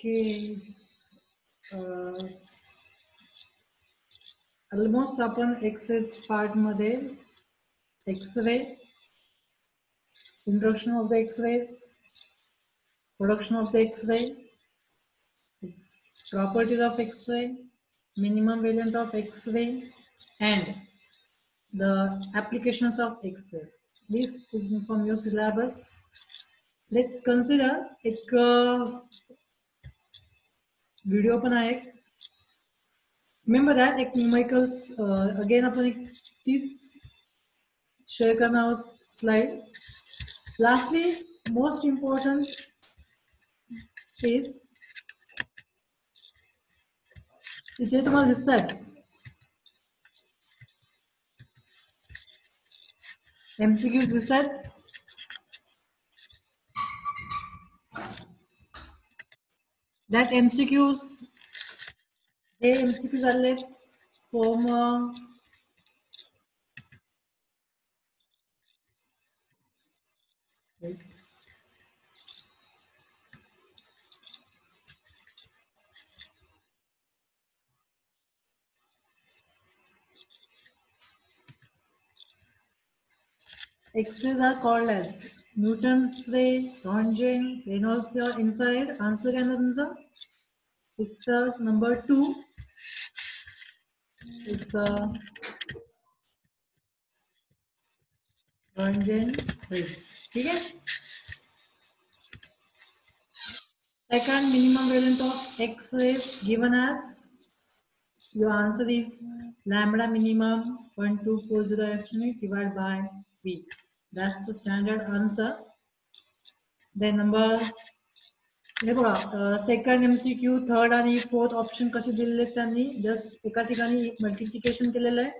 Okay almost आपण access part मध्ये x ray introduction of the X-rays, production of the X-ray, properties of X-ray, minimum variant of X-ray, and the applications of X-ray. This is from your syllabus. Let's consider एक video पण आहे. Remember that एक numericals again आपण एक तीच share करणार आहोत slide. Lastly, most important is इथे तुम्हाला दिसतात MCQs दिसतात. That MCQs हे MCQs आले from X's are called as Newton's ray, Röntgen, Reynolds ray, infrared. Answer काय ना तुमचा? It's number 2. It's Röntgen rays. ठीक है? Second minimum valent of X-rays given as your answer is lambda minimum 1240 divided by V. That's the standard answer. Then number second MCQ, third आणि fourth option कसे दिलेले आहेत त्यांनी just एका ठिकाणी multiplication केलेलं आहे,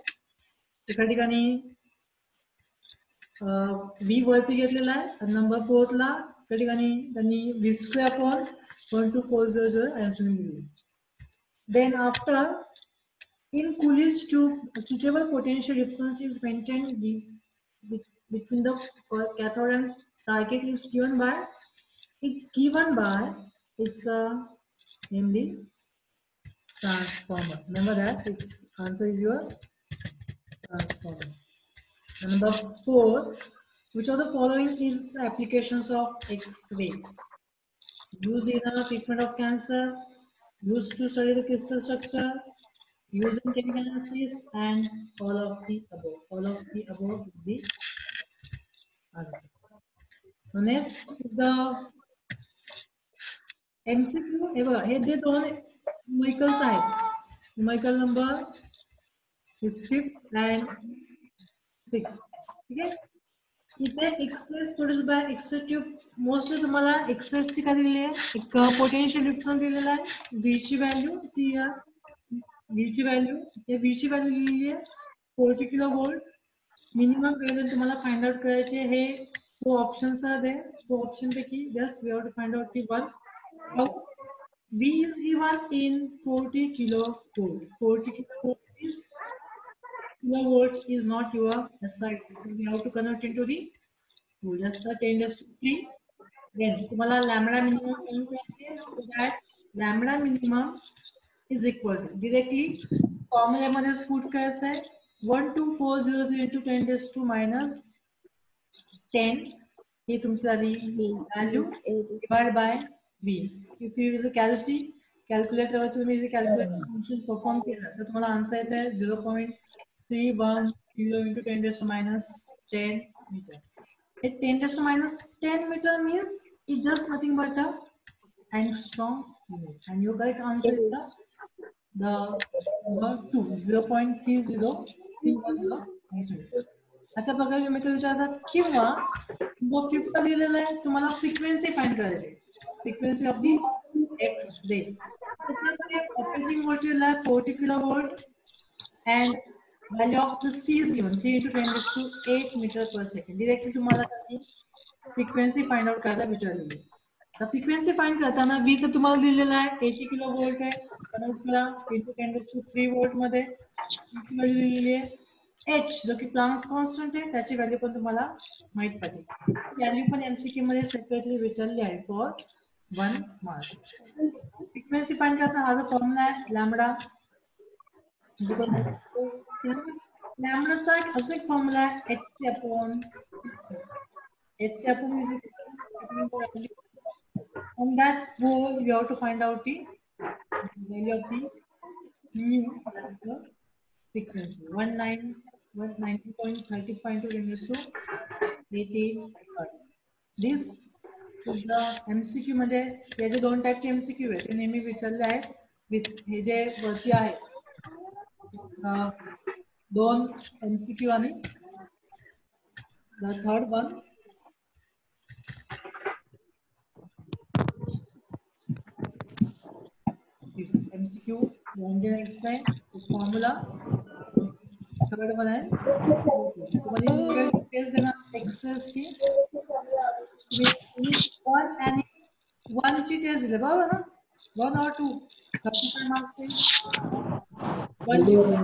एका ठिकाणी V वरती घेतलेला आहे आणि नंबर 4 ला त्या ठिकाणी त्यांनी V² अपॉन 12400 आन्सर दिले. Then after in Coolidge tube suitable potential difference is maintained between the cathode and target is given by it's namely transformer. Remember that its answer is your transformer. And number 4, which of the following is applications of X-rays? Used in the treatment of cancer, used to study the crystal structure, used in chemical analysis, and all of the above. All of the above is the answer. So next is the MCQ. हे जे दोन numericals आहेत, numerical number is 5th and 6th. ठीक आहे. इथे X's produce by X's tube mostly तुम्हाला X's ची काय दिलेली आहे, एक पोटेन्शियल डिफरन्स दिलेला आहे, V ची व्हॅल्यू सी या V ची व्हॅल्यू दिलेली आहे 40 किलोवोल्ट. मिनिमम व्हॅल्यू तुम्हाला फाइंड आउट करायचे हे 4 ऑप्शन्स आहेत. 4 ऑप्शन पैकी just we have to find out the one. V is given in 40 kilovolt. 40 kilovolt is not your SI. So we have to convert into the just 10⁻³ Then तुम्हाला lambda minimum find करायचे, so that lambda minimum is equal to directly formula मध्ये put करायचं आहे 12400 into 10⁻10 ही तुमची झाली value divided by V. If you use a calculator वर तुम्ही जे calculator function perform केलं तर तुम्हाला आन्सर येत आहे 0.31 kilo into 10⁻10 meter. 10⁻10 meter means it's just nothing but a angstrom unit, and your correct answer is the number 2, 0.30 अशा प्रकारे मित्र विचारतात. किंवा 5th दिलेलं आहे तुम्हाला फ्रिक्वेन्सी फाइंड करायची, frequency of the X-ray. Operating voltage ला 40 kilovolt and value of the C is given 3 into 10⁸ meter per second. Directly तुम्हाला फ्रिक्वेन्सी फाइंड आउट करायला विचारलेली. तर फ्रिक्वेन्सी फाइंड करताना V तर तुम्हाला दिलेला आहे 80 किलोवोल्ट आहे, कन्वर्ट करा into 10⁻³ वोल्ट मध्ये व्हॅल्यू दिलेली आहे. H जो की प्लँक्स कॉन्स्टंट आहे त्याची व्हॅल्यू पण तुम्हाला माहित पाहिजे. व्हॅल्यू पण MCQ मध्ये सेपरेटली विचारली आहे फॉर 1 मार्क. फ्रिक्वेंसी फाइंड करना हा जो फॉर्म्युला आहे लॅम्बडा लॅम्बडाचा अजून एक फॉर्म्युला आहे h upon on that whole you have to find out the value of the mu as the frequency 190.35 into 10 raised to 18 hertz. This is the MCQ म्हणजे हे जे दोन टाइपचे MCQ आहे ते नेहमी विचारले आहे विथ हे जे वरती आहे दोन MCQ आणि the third one is MCQ 1explain the formula. Third one है तुम्हारी model details देना excess ची one and one ची test दिले बरोबर ना 1 or 2 35 marks test one ची बरोबर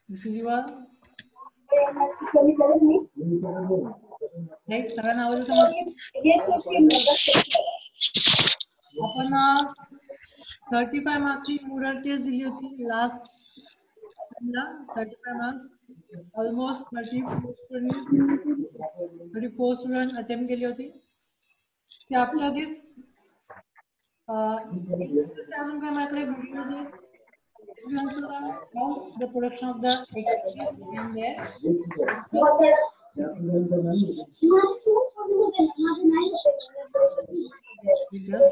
this is your right सगळ्यांना आवाज येतो मग आपण 35 मार्क्सची मॉडेल टेस्ट दिली होती last 35 marks almost 34 student attempt केली होती ते आपल्या दिस अजून काय माझ्याकडे व्हिडिओज आहेत how the production of the X-rays in there just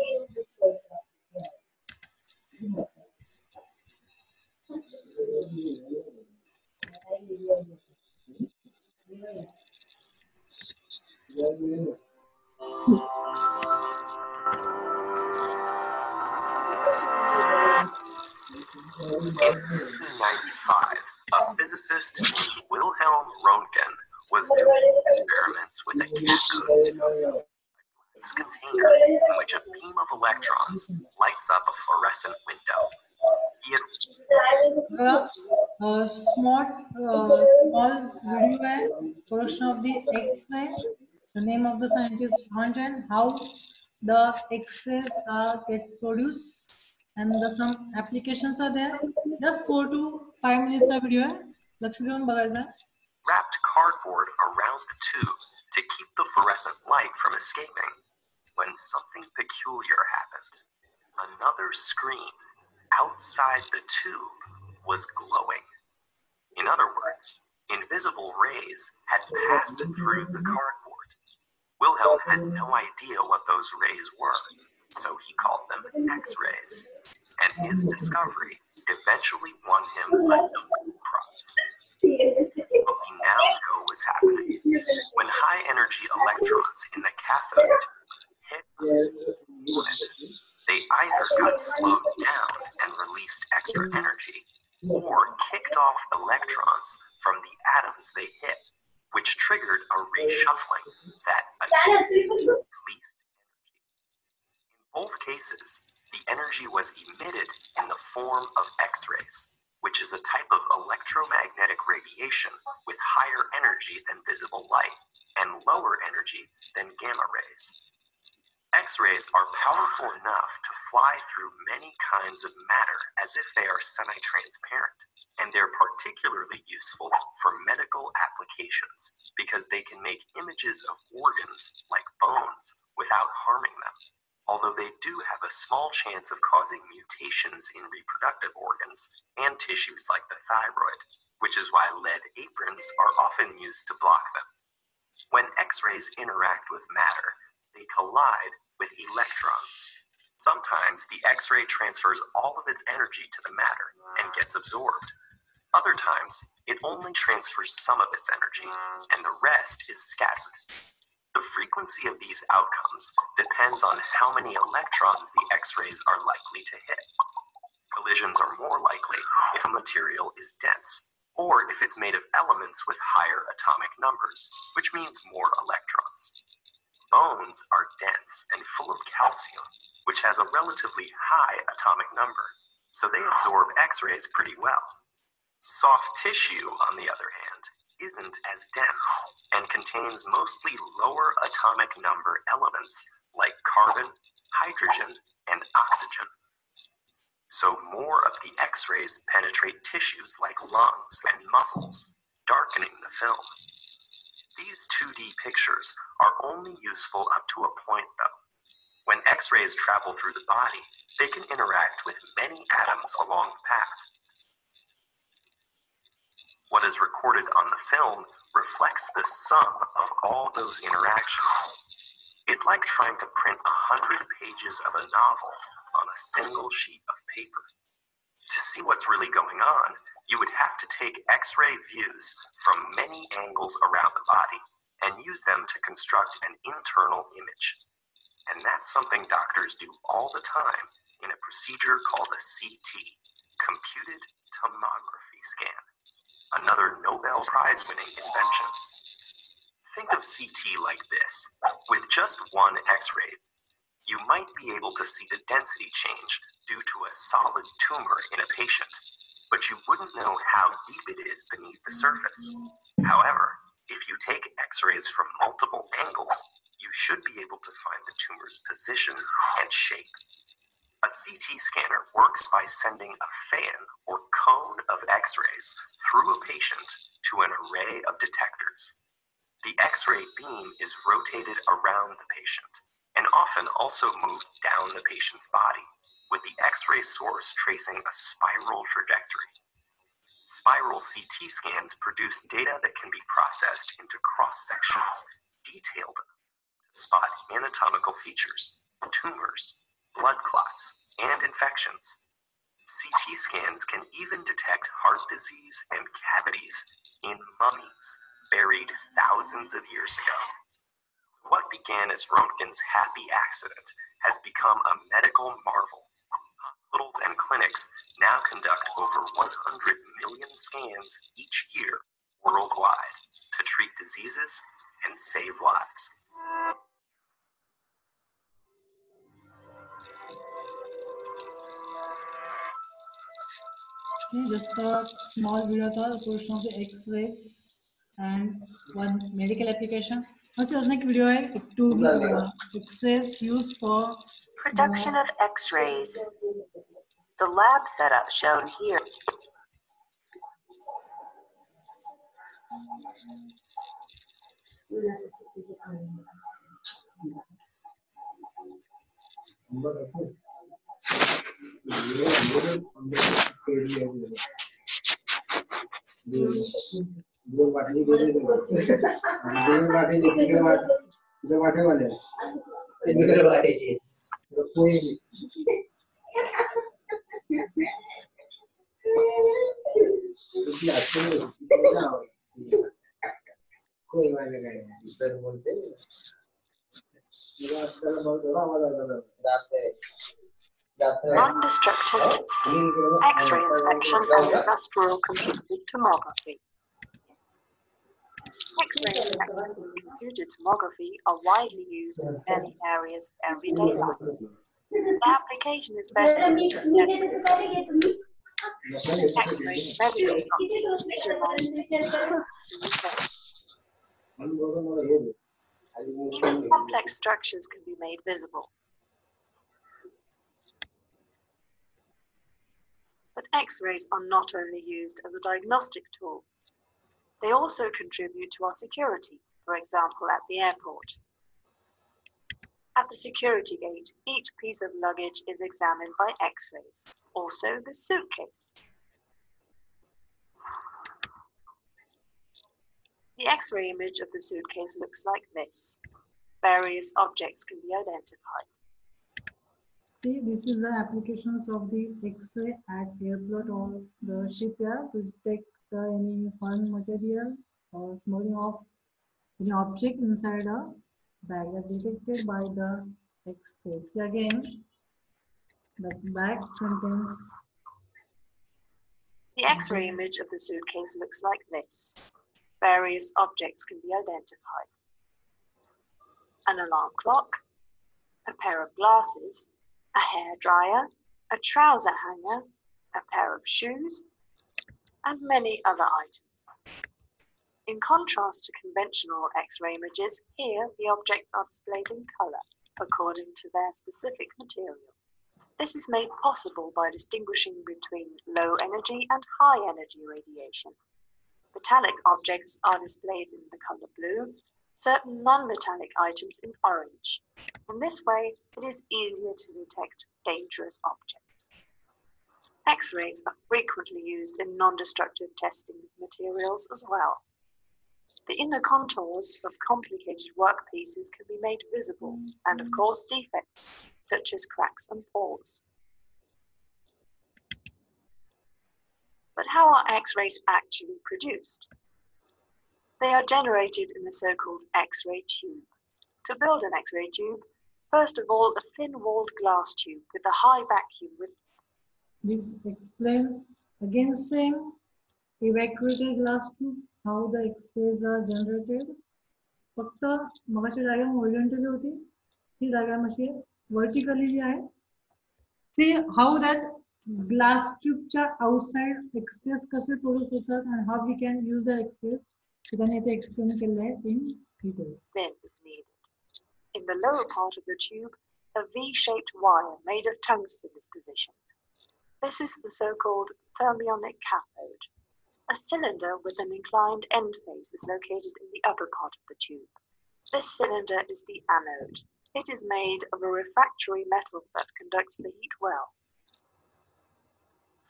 In 1895, a physicist named Wilhelm Röntgen was doing experiments with a cat-coat container in which a beam of electrons lights up a fluorescent window. He had small video है production of the X-ray. The name of the scientist Röntgen, how the X-rays get produced, and some applications are there. Just 4 to 5 minutes of video है. लक्ष्य देऊन बघायचा. Wrapped cardboard around the tube to keep the fluorescent light from escaping. When something peculiar happened, another screen outside the tube was glowing. In other words, invisible rays had passed through the cardboard. Wilhelm had no idea what those rays were, so he called them X-rays. And his discovery eventually won him a Nobel Prize. What we now know was happening. When high-energy electrons in the cathode hit they either got slowed down and released extra energy, or kicked off electrons from the atoms they hit, which triggered a reshuffling that released energy. In both cases, the energy was emitted in the form of X-rays, which is a type of electromagnetic radiation with higher energy than visible light and lower energy than gamma rays. X-rays are powerful enough to fly through many kinds of matter as if they are semi-transparent, and they're particularly useful for medical applications because they can make images of organs like bones without harming them, although they do have a small chance of causing mutations in reproductive organs and tissues like the thyroid, which is why lead aprons are often used to block them. When X-rays interact with matter, they collide with electrons. Sometimes the X-ray transfers all of its energy to the matter and gets absorbed. Other times, it only transfers some of its energy, and the rest is scattered. The frequency of these outcomes depends on how many electrons the X-rays are likely to hit. Collisions are more likely if a material is dense, or if it's made of elements with higher atomic numbers, which means more electrons. Bones are dense and full of calcium, which has a relatively high atomic number, so they absorb X-rays pretty well. Soft tissue, on the other hand, isn't as dense and contains mostly lower atomic number elements like carbon, hydrogen, and oxygen. So more of the X-rays penetrate tissues like lungs and muscles, darkening the film. These 2D pictures are only useful up to a point, though. When X-rays travel through the body, they can interact with many atoms along the path. What is recorded on the film reflects the sum of all those interactions. It's like trying to print 100 pages of a novel on a single sheet of paper. To see what's really going on, you would have to take X-ray views from many angles around the body and use them to construct an internal image. And that's something doctors do all the time in a procedure called a CT, computed tomography scan, another Nobel Prize-winning invention. Think of CT like this. With just one X-ray, you might be able to see the density change due to a solid tumor in a patient, but you wouldn't know how deep it is beneath the surface. However, if you take X-rays from multiple angles, you should be able to find the tumor's position and shape. A CT scanner works by sending a fan or cone of X-rays through a patient to an array of detectors. The X-ray beam is rotated around the patient and often also moved down the patient's body, with the X-ray source tracing a spiral trajectory. Spiral CT scans produce data that can be processed into cross-sections, detailed to spot anatomical features, tumors, blood clots, and infections. CT scans can even detect heart disease and cavities in mummies buried thousands of years ago. What began as Röntgen's happy accident has become a medical marvel. Hospitals and clinics now conduct over 100 million scans each year worldwide to treat diseases and save lives. Okay, just a small video था portion of the X-rays and one medical application. Also, उसने एक video है to X-rays used for Production of X-rays. The lab setup shown here. Non-destructive testing, X-ray inspection, and industrial computed tomography. X-ray and computed tomography are widely used in many areas of everyday life. The application is best using X-rays readily even complex structures can be made visible. But X-rays are not only used as a diagnostic tool, they also contribute to our security, for example at the airport. At the security gate, each piece of luggage is examined by X-rays, also the suitcase. The X-ray image of the suitcase looks like this. Various objects can be identified. See, this is the applications of the X-ray at airport or the shipyard to detect any foreign material or smuggling of any object inside a bag that detected by the X-ray. Again, the bag contains. The X-ray image of the suitcase looks like this. Various objects can be identified. An alarm clock, a pair of glasses, a hairdryer, a trouser hanger, a pair of shoes, and many other items. In contrast to conventional X-ray images, here the objects are displayed in color. according to their specific material. This is made possible by distinguishing between low energy and high energy radiation. Metallic objects are displayed in the color blue, certain non-metallic items in orange. In this way, it is easier to detect dangerous objects. X-rays are frequently used in non-destructive testing of materials as well. The inner contours of complicated workpieces can be made visible, and of course defects, such as cracks and pores. But how are X-rays actually produced? They are generated in a so-called X-ray tube. To build an X-ray tube, first of all, a thin-walled glass tube with a high vacuum with. This explain again same evacuated glass tube, how the X-rays are generated. फक्त मगाच्या जागेवर horizontally होती, ही जागा अशी vertically जी आहे ती how that glass ट्यूबच्या outside X rays कसे प्रोड्यूस होतात आणि how we can use the X rays ते त्यांनी इथे एक्सप्लेन केलेलं आहे in details. Then is needed. In the lower part of the tube, a V-shaped wire made of tungsten is positioned. This is the so-called thermionic cathode. A cylinder with an inclined end face is located in the upper part of the tube. This cylinder is the anode. It is made of a refractory metal that conducts the heat well.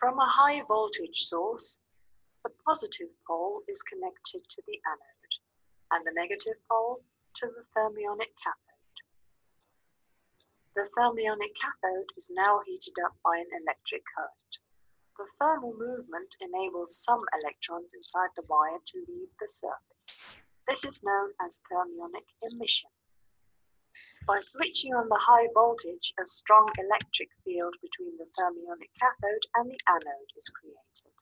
From a high voltage source, the positive pole is connected to the anode, and the negative pole to the thermionic cathode. The thermionic cathode is now heated up by an electric current. The thermal movement enables some electrons inside the wire to leave the surface. This is known as thermionic emission. By switching on the high voltage, a strong electric field between the thermionic cathode and the anode is created.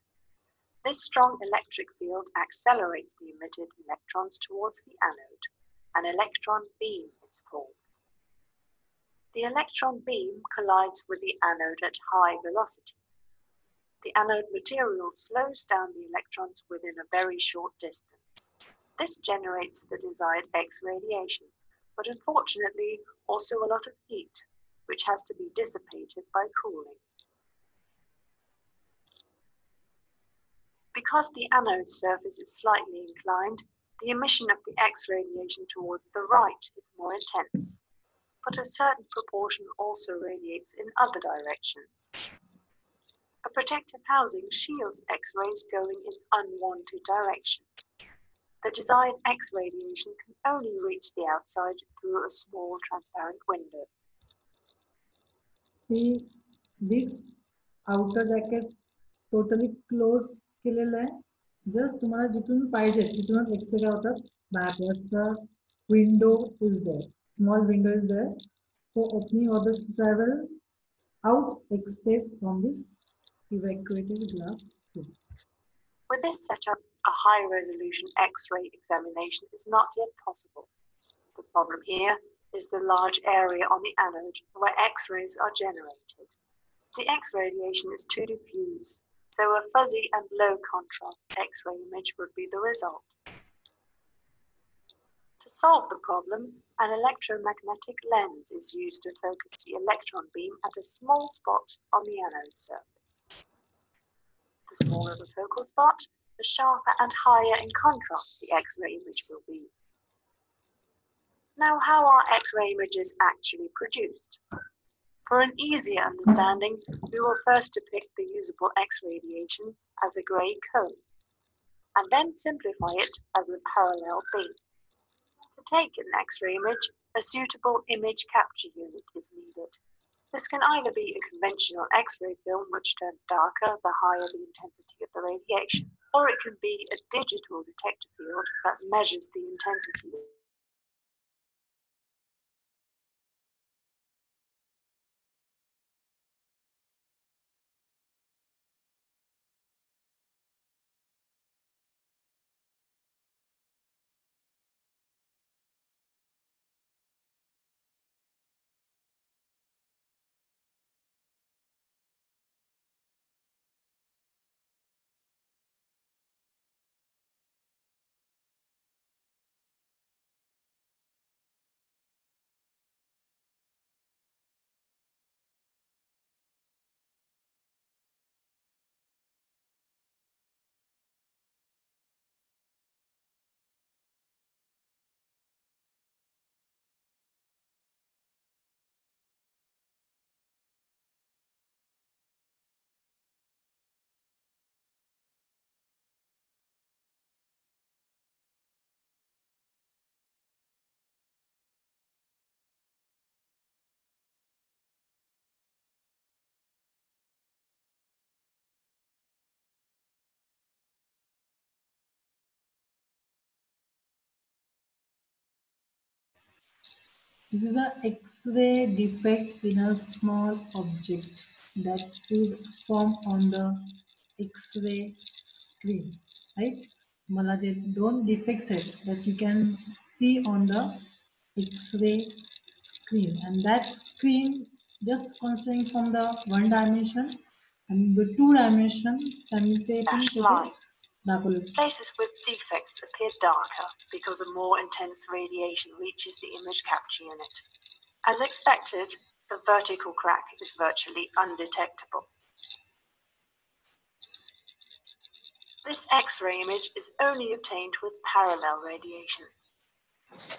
This strong electric field accelerates the emitted electrons towards the anode. An electron beam is formed. The electron beam collides with the anode at high velocity. The anode material slows down the electrons within a very short distance. This generates the desired X radiation, but unfortunately also a lot of heat, which has to be dissipated by cooling. Because the anode surface is slightly inclined, the emission of the X radiation towards the right is more intense, but a certain proportion also radiates in other directions. A protective housing shields X-rays going in unwanted directions. The desired X radiation can only reach the outside through a small transparent window. See, this outer jacket totally close केलेलं आहे. Just तुम्हाला जिथून पाहिजे तिथूनच x ray होतात. बाहेर window is there, small window is there for opening orders to travel out X-rays from this evacuated glass tube. With this setup, a high-resolution X-ray examination is not yet possible. The problem here is the large area on the anode where X-rays are generated. The X radiation is too diffuse, so a fuzzy and low-contrast X-ray image would be the result. To solve the problem, an electromagnetic lens is used to focus the electron beam at a small spot on the anode surface. The smaller the focal spot, the sharper and higher in contrast the X-ray image will be. Now, how are X-ray images actually produced? For an easier understanding, we will first depict the usable X radiation as a grey cone, and then simplify it as a parallel beam. To take an X-ray image, a suitable image capture unit is needed. This can either be a conventional X-ray film which turns darker the higher the intensity of the radiation, or it can be a digital detector field that measures the intensity This is a X-ray defect in a small object that is formed on the X-ray screen, right? मला जे दोन defects आहेत that you can see on the X-ray screen, and that screen just considering from the one dimension and the two dimension and ते पण Dashed तिथे line. दाखवलं. Places with defects appear darker because a more intense radiation reaches the image capture unit. As expected, the vertical crack is virtually undetectable. This X-ray image is only obtained with parallel radiation.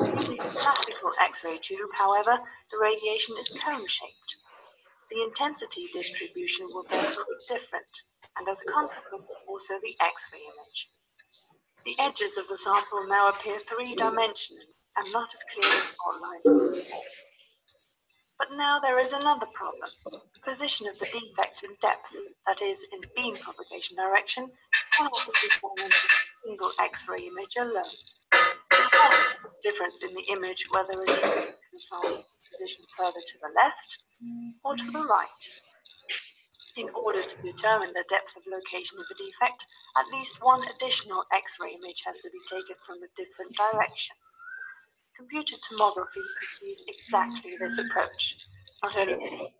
Using a classical X-ray tube, however, the radiation is cone-shaped. The intensity distribution will therefore be different, and as a consequence, also the X-ray image. The edges of the sample now appear three-dimensional and not as clearly outlined as before. But now there is another problem. The position of the defect in depth, that is, in beam propagation direction, cannot be determined with a single X-ray image alone. We have a difference in the image whether a defect in the sample is positioned further to the left or to the right. In order to determine the depth of location of a defect, at least one additional X-ray image has to be taken from a different direction. Computer tomography pursues exactly this approach. Not only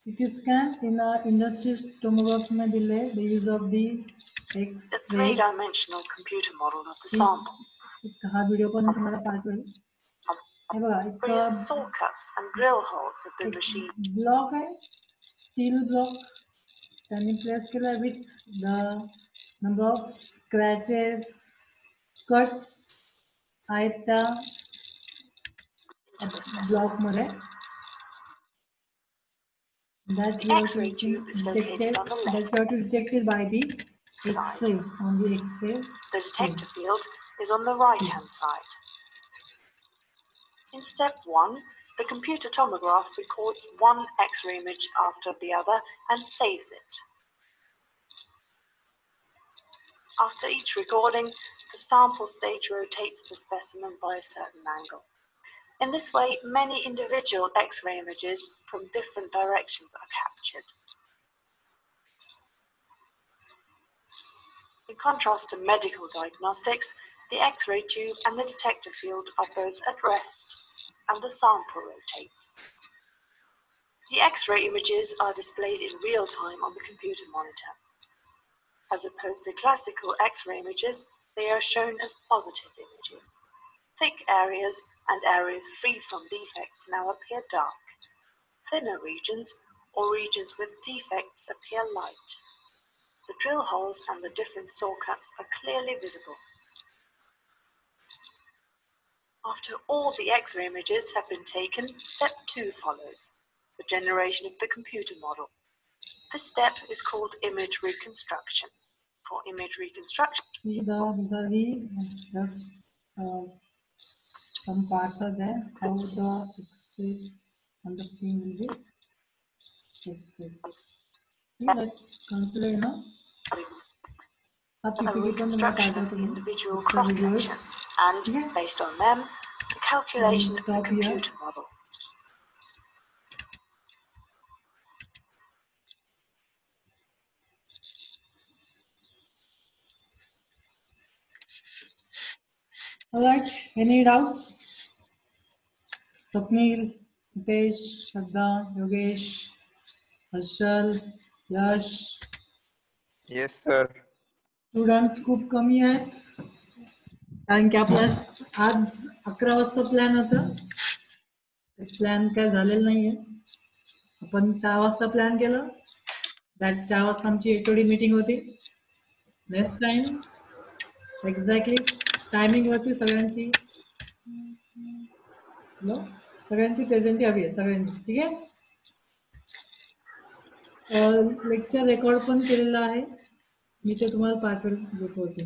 CT scan in industry tomography में दिले the use of the X-rays. the three-dimensional computer model of the sample. हा video पण तुम्हाला पाठवेल. हे बघा Various saw cuts and drill holes have been machined. Block आहे, steel block त्यांनी place केला with the number of scratches, cuts आहेत त्या into the specimen. ब्लॉक मध्ये. That The we have to X-ray tube is located on the that left we have to detect it by the side. X-rays on the X-ray. The detector field is on the right-hand side. In step 1, the computer tomograph records one X-ray image after the other and saves it. After each recording, the sample stage rotates the specimen by a certain angle. In this way, many individual X-ray images from different directions are captured. In contrast to medical diagnostics, the X-ray tube and the detector field are both at rest, and the sample rotates. The X-ray images are displayed in real time on the computer monitor. As opposed to classical X-ray images, they are shown as positive images. Thick areas and areas free from defects now appear dark. Thinner regions or regions with defects appear light. The drill holes and the different saw cuts are clearly visible. After all the X-ray images have been taken, step 2 follows, the generation of the computer model. This step is called image reconstruction. For image reconstruction, These are the just some parts are there how the X-rays on the screen will be expressed. Let's consider a reconstruction of the individual cross-sections, and based on them, the calculation of the computer model. Alright, any doubts? Swapnil, Hitesh, Shraddha, Yogesh, Harshal, Yash. Yes, sir. Students खूप कमी आहेत कारण की आपला आज 11 वाजता plan होता. Plan काय झालेलं नाहीये. आपण 4 वाजता प्लॅन केलं. दॅट 4 वाजता आमची HOD मीटिंग होती. नेक्स्ट टाइम एक्झॅक्टली टायमिंग वरती सगळ्यांची सगळ्यांची प्रेझेंटी हवी आहे सगळ्यांची. ठीक आहे. लेक्चर रेकॉर्ड पण केलेला आहे. मी ते तुम्हाला पाठवेल ग्रुपवरती.